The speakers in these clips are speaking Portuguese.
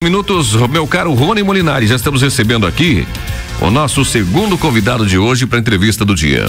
Minutos, meu caro Rony Molinari, já estamos recebendo aqui o nosso segundo convidado de hoje para a entrevista do dia.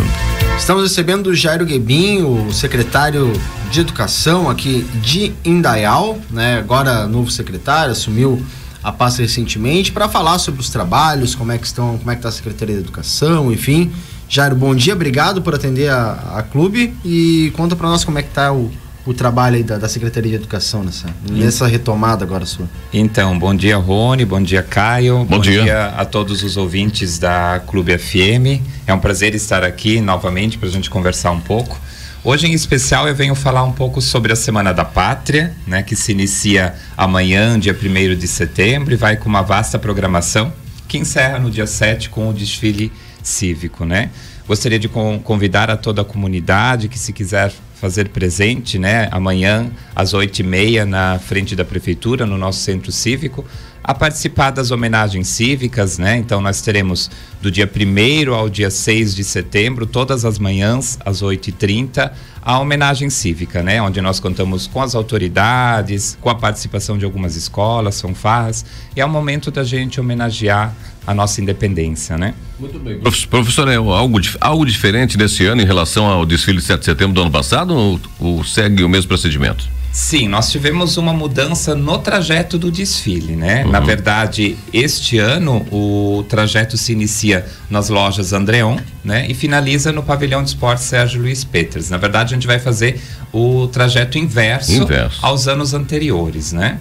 Estamos recebendo o Jairo Guebin, o secretário de Educação aqui de Indaial, né? Agora novo secretário, assumiu a pasta recentemente, para falar sobre os trabalhos, como é que está a Secretaria de Educação, enfim. Jairo, bom dia, obrigado por atender a clube e conta para nós como é que está o trabalho aí da Secretaria de Educação nessa retomada agora sua. Então, bom dia, Rony, bom dia, Caio, bom dia a todos os ouvintes da Clube FM. É um prazer estar aqui novamente para a gente conversar um pouco. Hoje, em especial, eu venho falar um pouco sobre a Semana da Pátria, né, que se inicia amanhã, dia 1º de setembro, e vai com uma vasta programação que encerra no dia 7 com o desfile cívico, né? Gostaria de convidar a toda a comunidade que, se quiser fazer presente, né, amanhã às 8h30 na frente da prefeitura, no nosso centro cívico, a participar das homenagens cívicas, né? Então nós teremos do dia 1º ao dia 6 de setembro, todas as manhãs às 8h30, a homenagem cívica, né? Onde nós contamos com as autoridades, com a participação de algumas escolas, fanfarras, e é o momento da gente homenagear a nossa independência, né? Muito bem. Professor, é algo diferente desse ano em relação ao desfile de 7 de setembro do ano passado, ou segue o mesmo procedimento? Sim, nós tivemos uma mudança no trajeto do desfile, né? Na verdade, este ano o trajeto se inicia nas lojas Andreon, né? E finaliza no pavilhão de esportes Sérgio Luiz Peters. Na verdade, a gente vai fazer o trajeto inverso. Aos anos anteriores, né?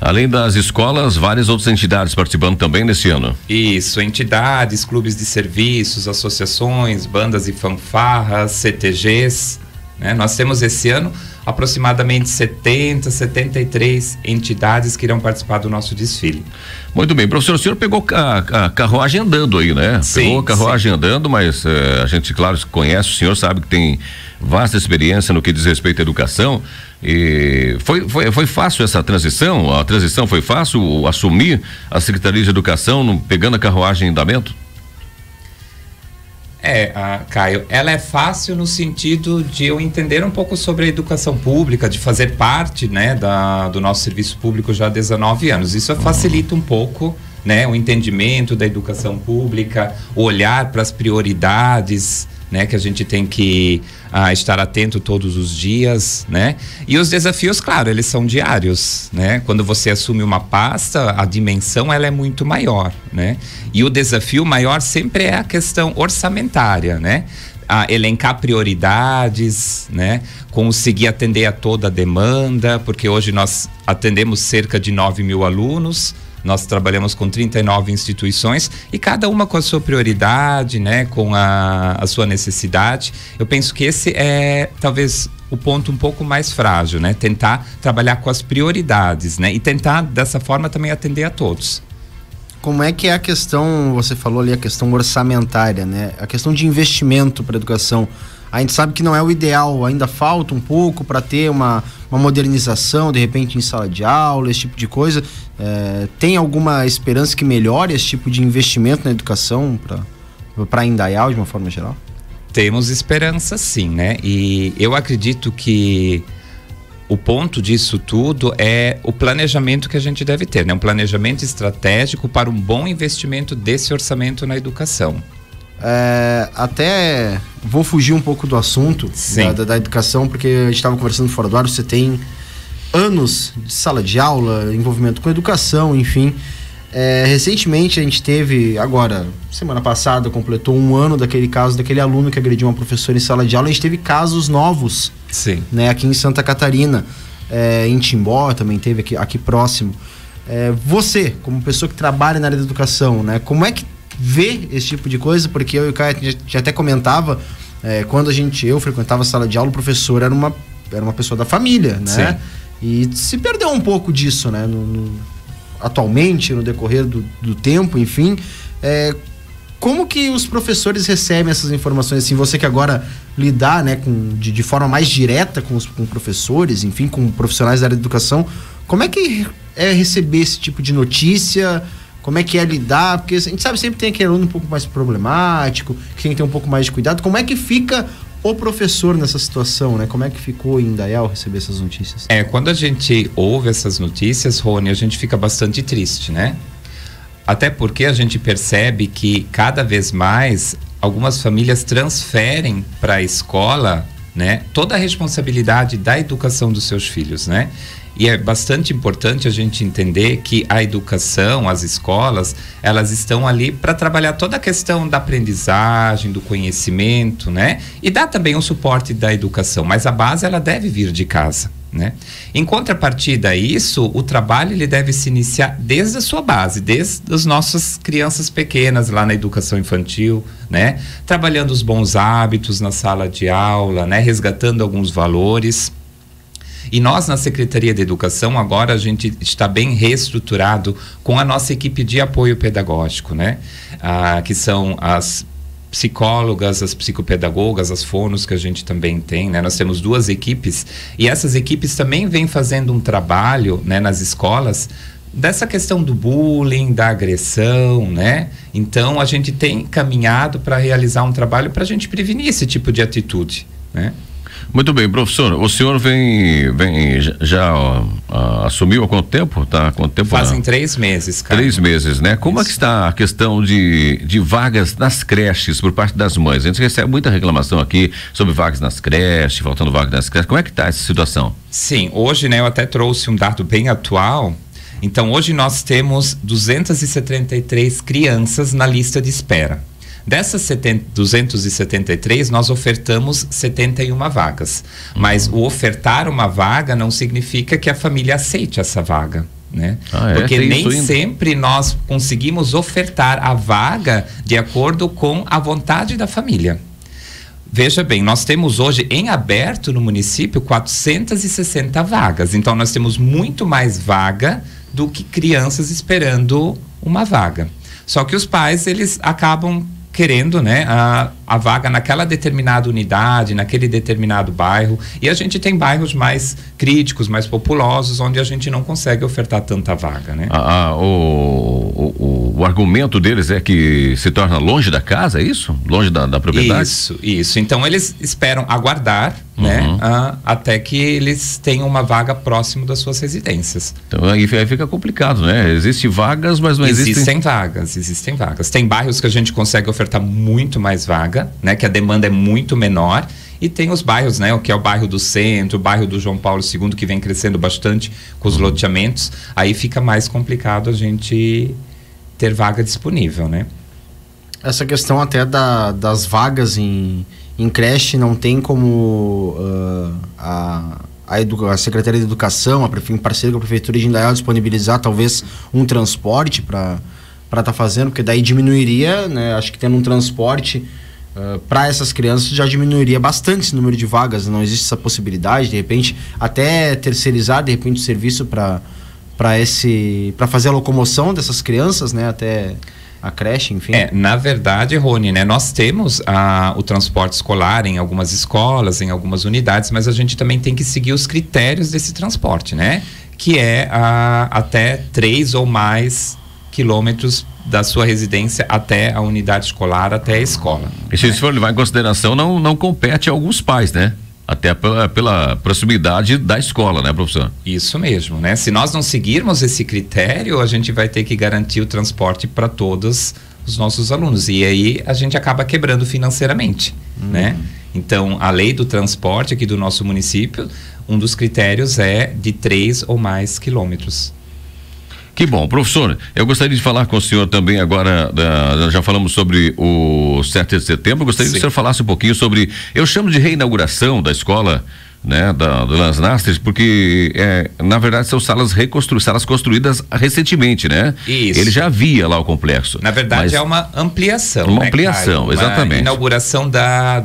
Além das escolas, várias outras entidades participando também nesse ano. Isso, entidades, clubes de serviços, associações, bandas e fanfarras, CTGs, né? Nós temos esse ano aproximadamente 73 entidades que irão participar do nosso desfile. Muito bem, professor, o senhor pegou a carruagem andando aí, né? Sim, pegou a carruagem andando, mas a gente, claro, conhece, o senhor sabe que tem vasta experiência no que diz respeito à educação. E foi fácil essa transição? A transição foi fácil, assumir a Secretaria de Educação pegando a carruagem em andamento? Caio, ela é fácil no sentido de eu entender um pouco sobre a educação pública, de fazer parte, né, do nosso serviço público já há 19 anos. Isso facilita um pouco, né, o entendimento da educação pública, o olhar para as prioridades, né, que a gente tem que estar atento todos os dias, né? E os desafios, claro, eles são diários, né? Quando você assume uma pasta, a dimensão ela é muito maior, né? E o desafio maior sempre é a questão orçamentária, né? Elencar prioridades, né? Conseguir atender a toda a demanda, porque hoje nós atendemos cerca de 9.000 alunos. Nós trabalhamos com 39 instituições e cada uma com a sua prioridade, né, com a sua necessidade. Eu penso que esse é talvez o ponto um pouco mais frágil, né? Tentar trabalhar com as prioridades, né? E tentar dessa forma também atender a todos. Como é que é a questão, você falou ali, a questão orçamentária, né? A questão de investimento para a educação. A gente sabe que não é o ideal, ainda falta um pouco para ter uma modernização, de repente em sala de aula, esse tipo de coisa. Tem alguma esperança que melhore esse tipo de investimento na educação para Indaial, de uma forma geral? Temos esperança, sim, né? E eu acredito que o ponto disso tudo é o planejamento que a gente deve ter, né? Um planejamento estratégico para um bom investimento desse orçamento na educação. Até vou fugir um pouco do assunto da educação, porque a gente estava conversando fora do ar. Você tem anos de sala de aula, envolvimento com educação, enfim. Recentemente a gente teve, agora, semana passada, completou um ano daquele caso, daquele aluno que agrediu uma professora em sala de aula. A gente teve casos novos, né, aqui em Santa Catarina, em Timbó também teve aqui próximo. Você, como pessoa que trabalha na área da educação, né, como é que vê esse tipo de coisa? Porque eu e o Caio já até comentava, quando eu frequentava a sala de aula, o professor era uma pessoa da família, né? Sim. E se perdeu um pouco disso, né? Atualmente, no decorrer do tempo, enfim. Como que os professores recebem essas informações? Assim, você que agora lidar, né, de forma mais direta com professores, enfim, com profissionais da área de educação, como é que é receber esse tipo de notícia? Como é que é lidar? Porque a gente sabe, sempre tem aquele aluno um pouco mais problemático, que tem que ter um pouco mais de cuidado. Como é que fica o professor nessa situação, né? Como é que ficou em Indaial receber essas notícias? Quando a gente ouve essas notícias, Rony, a gente fica bastante triste, né? Até porque a gente percebe que cada vez mais algumas famílias transferem para a escola, né, toda a responsabilidade da educação dos seus filhos, né? E é bastante importante a gente entender que a educação, as escolas, elas estão ali para trabalhar toda a questão da aprendizagem, do conhecimento, né? E dá também o suporte da educação, mas a base ela deve vir de casa, né? Em contrapartida a isso, o trabalho ele deve se iniciar desde a sua base, desde as nossas crianças pequenas lá na educação infantil, né? Trabalhando os bons hábitos na sala de aula, né? Resgatando alguns valores. E nós, na Secretaria de Educação, agora a gente está bem reestruturado com a nossa equipe de apoio pedagógico, né? Que são as psicólogas, as psicopedagogas, as fonos que a gente também tem, né? Nós temos 2 equipes e essas equipes também vêm fazendo um trabalho, né, nas escolas dessa questão do bullying, da agressão, né? Então, a gente tem caminhado para realizar um trabalho para a gente prevenir esse tipo de atitude, né? Muito bem, professor, o senhor já assumiu há quanto tempo? Tá, quanto tempo? Fazem 3 meses, cara. 3 meses, né? Como é que está a questão de vagas nas creches por parte das mães? A gente recebe muita reclamação aqui sobre vagas nas creches, faltando vagas nas creches. Como é que está essa situação? Sim, hoje, né, eu até trouxe um dado bem atual. Então, hoje nós temos 273 crianças na lista de espera. Dessas 273, nós ofertamos 71 vagas. Mas o ofertar uma vaga não significa que a família aceite essa vaga, né? Porque nem sempre nós conseguimos ofertar a vaga de acordo com a vontade da família. Veja bem, nós temos hoje em aberto no município 460 vagas. Então, nós temos muito mais vaga do que crianças esperando uma vaga. Só que os pais, eles acabam querendo, né, a vaga naquela determinada unidade, naquele determinado bairro, e a gente tem bairros mais críticos, mais populosos, onde a gente não consegue ofertar tanta vaga, né? O argumento deles é que se torna longe da casa, é isso? Longe da propriedade? Isso. Então eles esperam aguardar, né, até que eles tenham uma vaga próximo das suas residências. Então aí fica complicado, né? Existem vagas, mas não existem... Existem vagas. Tem bairros que a gente consegue ofertar muito mais vaga, né? Que a demanda é muito menor. E tem os bairros, né? O que é o bairro do Centro, o bairro do João Paulo II, que vem crescendo bastante com os loteamentos. Aí fica mais complicado a gente ter vaga disponível, né? Essa questão até das vagas em creche não tem como a Secretaria de Educação, em parceria com a Prefeitura de Indaial, disponibilizar talvez um transporte para estar fazendo, porque daí diminuiria, né? Acho que tendo um transporte para essas crianças já diminuiria bastante esse número de vagas. Não existe essa possibilidade, de repente, até terceirizar de repente o serviço para fazer a locomoção dessas crianças, né? Até a creche, enfim. Na verdade, Rony, né, nós temos o transporte escolar em algumas escolas, em algumas unidades, mas a gente também tem que seguir os critérios desse transporte, né? Que é até 3 ou mais quilômetros da sua residência até a unidade escolar, até a escola. E se for levar em consideração, não compete a alguns pais, né? Até pela proximidade da escola, né, professor? Isso mesmo, né? Se nós não seguirmos esse critério, a gente vai ter que garantir o transporte para todos os nossos alunos. E aí a gente acaba quebrando financeiramente, né? Então, a lei do transporte aqui do nosso município, um dos critérios é de 3 ou mais quilômetros. Que bom. Professor, eu gostaria de falar com o senhor também agora, já falamos sobre o 7 de setembro, gostaria que o senhor falasse um pouquinho sobre, eu chamo de reinauguração da escola, né, do Las Nastres, porque na verdade são salas construídas recentemente, né? Isso. Ele já havia lá o complexo. Na verdade é uma ampliação. Uma ampliação, exatamente. Uma inauguração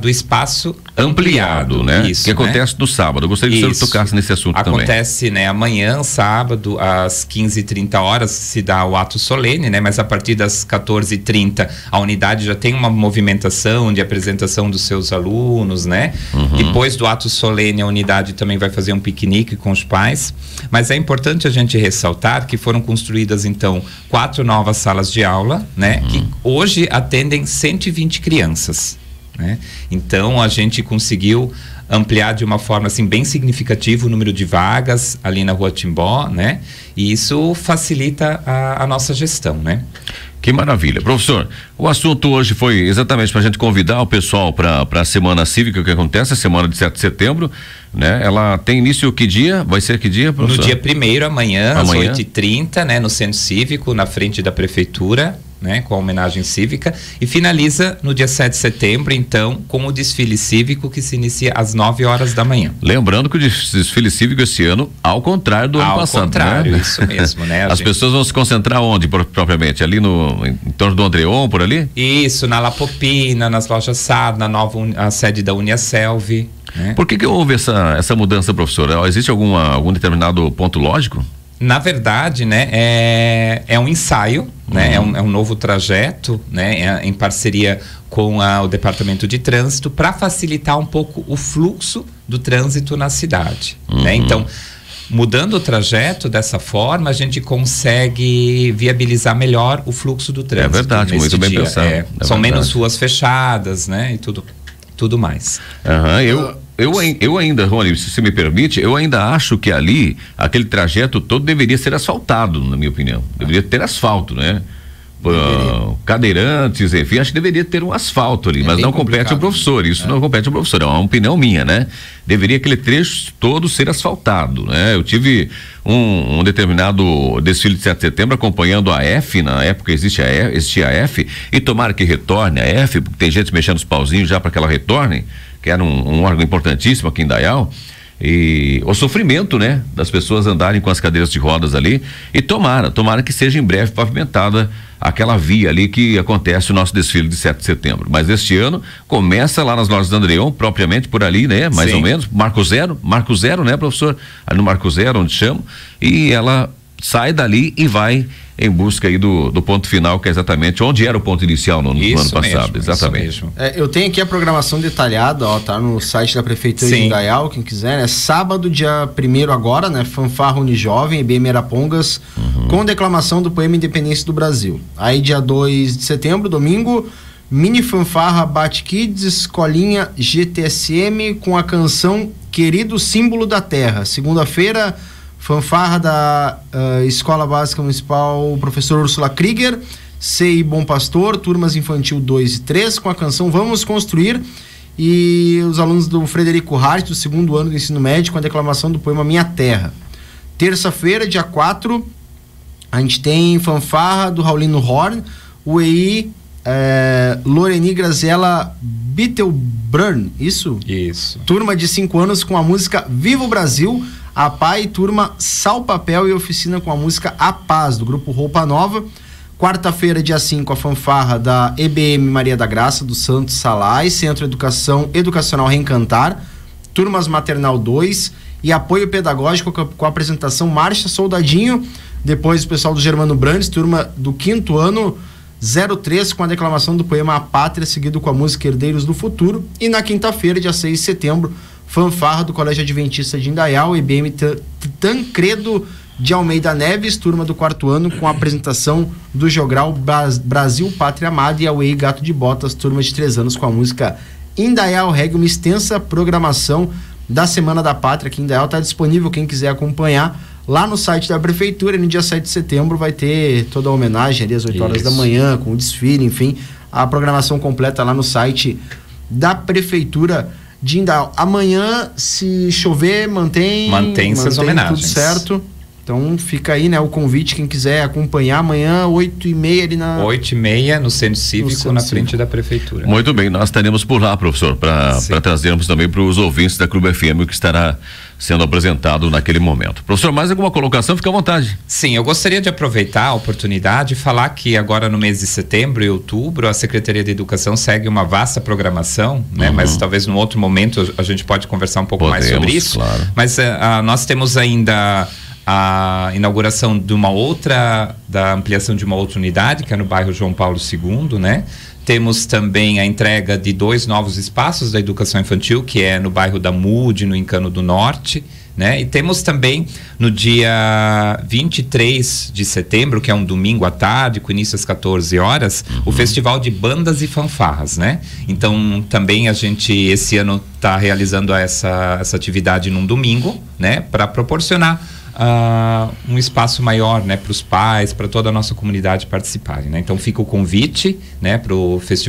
do espaço ampliado, né? Isso, que acontece no sábado. Eu gostaria que o senhor tocasse nesse assunto também. Acontece, né, amanhã, sábado, às 15h30 se dá o ato solene, né? Mas a partir das 14h30 a unidade já tem uma movimentação de apresentação dos seus alunos, né? Depois do ato solene, a unidade também vai fazer um piquenique com os pais, mas é importante a gente ressaltar que foram construídas então 4 novas salas de aula, né? Que hoje atendem 120 crianças, né? Então a gente conseguiu ampliar de uma forma assim bem significativa o número de vagas ali na Rua Timbó, né? E isso facilita a nossa gestão, né? Que maravilha. Professor, o assunto hoje foi exatamente para a gente convidar o pessoal para a Semana Cívica que acontece, a semana de 7 de setembro, né? Ela tem início que dia? Vai ser que dia, professor? No dia 1º, amanhã, às 8h30, né? No Centro Cívico, na frente da Prefeitura, né, com a homenagem cívica, e finaliza no dia 7 de setembro, então, com o desfile cívico que se inicia às 9 horas da manhã. Lembrando que o desfile cívico esse ano, ao contrário do ano passado. Ao contrário, né? Isso mesmo, né? As pessoas vão se concentrar onde, propriamente? Ali em torno do Andreon, por ali? Isso, na Lapopina, nas lojas Sar, a sede da Uniaselv. Né? Por que houve essa mudança, professor? Existe algum determinado ponto lógico? Na verdade, né, é um ensaio, né, é um novo trajeto, né, em parceria com o Departamento de Trânsito para facilitar um pouco o fluxo do trânsito na cidade, né? Então, mudando o trajeto dessa forma, a gente consegue viabilizar melhor o fluxo do trânsito. É verdade, muito bem pensado. São menos ruas fechadas, né, e tudo mais. Eu ainda, Rony, se você me permite, eu ainda acho que ali, aquele trajeto todo deveria ser asfaltado, na minha opinião. Deveria ter asfalto, né? Cadeirantes, enfim, acho que deveria ter um asfalto ali, mas não compete ao professor, isso não compete ao professor, é uma opinião minha, né? Deveria aquele trecho todo ser asfaltado, né? Eu tive um determinado desfile de 7 de setembro acompanhando a F, na época existia a F, e tomara que retorne a F, porque tem gente mexendo os pauzinhos já para que ela retorne, que era um órgão importantíssimo aqui em Indaial, e o sofrimento, né, das pessoas andarem com as cadeiras de rodas ali, e tomara que seja em breve pavimentada aquela via ali que acontece o nosso desfile de 7 de setembro, mas este ano começa lá nas lojas do Andreon, propriamente por ali, né, mais ou menos, Marco Zero, né, professor, ali no Marco Zero, onde chamo, e ela sai dali e vai em busca aí do ponto final, que é exatamente onde era o ponto inicial no ano passado. Exatamente. Eu tenho aqui a programação detalhada, tá no site da Prefeitura de Indaial, quem quiser, né? Sábado, dia 1º agora, né? Fanfarra Unijovem, EBM Arapongas, com declamação do poema Independência do Brasil. Aí dia 2 de setembro, domingo, mini fanfarra Bate Kids, escolinha GTSM com a canção Querido Símbolo da Terra. Segunda-feira, fanfarra da Escola Básica Municipal Professor Úrsula Krieger, CI Bom Pastor, turmas infantil 2 e 3, com a canção Vamos Construir, e os alunos do Frederico Hart, do 2º ano do ensino médio, com a declamação do poema Minha Terra. Terça-feira, dia 4, a gente tem fanfarra do Raulino Horn, o EI Loreni Graziella Bittelbrunn, isso? Isso. Turma de 5 anos com a música Viva o Brasil, a PAI, turma Sal Papel e oficina com a música A Paz, do grupo Roupa Nova. Quarta-feira, dia 5, a fanfarra da EBM Maria da Graça, do Santos Salais, Centro Educacional Reencantar, turmas Maternal 2 e apoio pedagógico com a apresentação Marcha Soldadinho. Depois o pessoal do Germano Brandes, turma do 5º ano 03, com a declamação do poema A Pátria, seguido com a música Herdeiros do Futuro. E na quinta-feira, dia 6 de setembro, fanfarra do Colégio Adventista de Indaial, IBM Tancredo de Almeida Neves, turma do 4º ano, com a apresentação do jogral Brasil Pátria Amada, e a UEI Gato de Botas, turma de 3 anos, com a música Indaial Reggae. Uma extensa programação da Semana da Pátria aqui em Indaial, está disponível, quem quiser acompanhar lá no site da Prefeitura. No dia 7 de setembro vai ter toda a homenagem ali às 8 horas da manhã, com o desfile, enfim, a programação completa lá no site da Prefeitura de Indaial. Amanhã, se chover, mantém essas homenagens. Tudo certo. Então fica aí, né, o convite, quem quiser acompanhar amanhã, 8h30 ali na... 8h30 no Centro Cívico, na frente da Prefeitura. Muito bem, nós estaremos por lá, professor, para trazermos também para os ouvintes da Clube FM o que estará sendo apresentado naquele momento. Professor, mais alguma colocação? Fique à vontade. Sim, eu gostaria de aproveitar a oportunidade e falar que agora no mês de setembro e outubro a Secretaria de Educação segue uma vasta programação, né? Mas talvez num outro momento a gente pode conversar um pouco mais sobre isso. Claro. Mas nós temos ainda a inauguração de da ampliação de uma outra unidade, que é no bairro João Paulo II, né? Temos também a entrega de 2 novos espaços da educação infantil, que é no bairro da Mude, no Encano do Norte, né? E temos também no dia 23 de setembro, que é um domingo à tarde, com início às 14 horas, o Festival de Bandas e Fanfarras, né? Então, também a gente, esse ano, está realizando essa atividade num domingo, né? Para proporcionar um espaço maior, né, para os pais, para toda a nossa comunidade participarem, né? Então fica o convite, né, para o Festival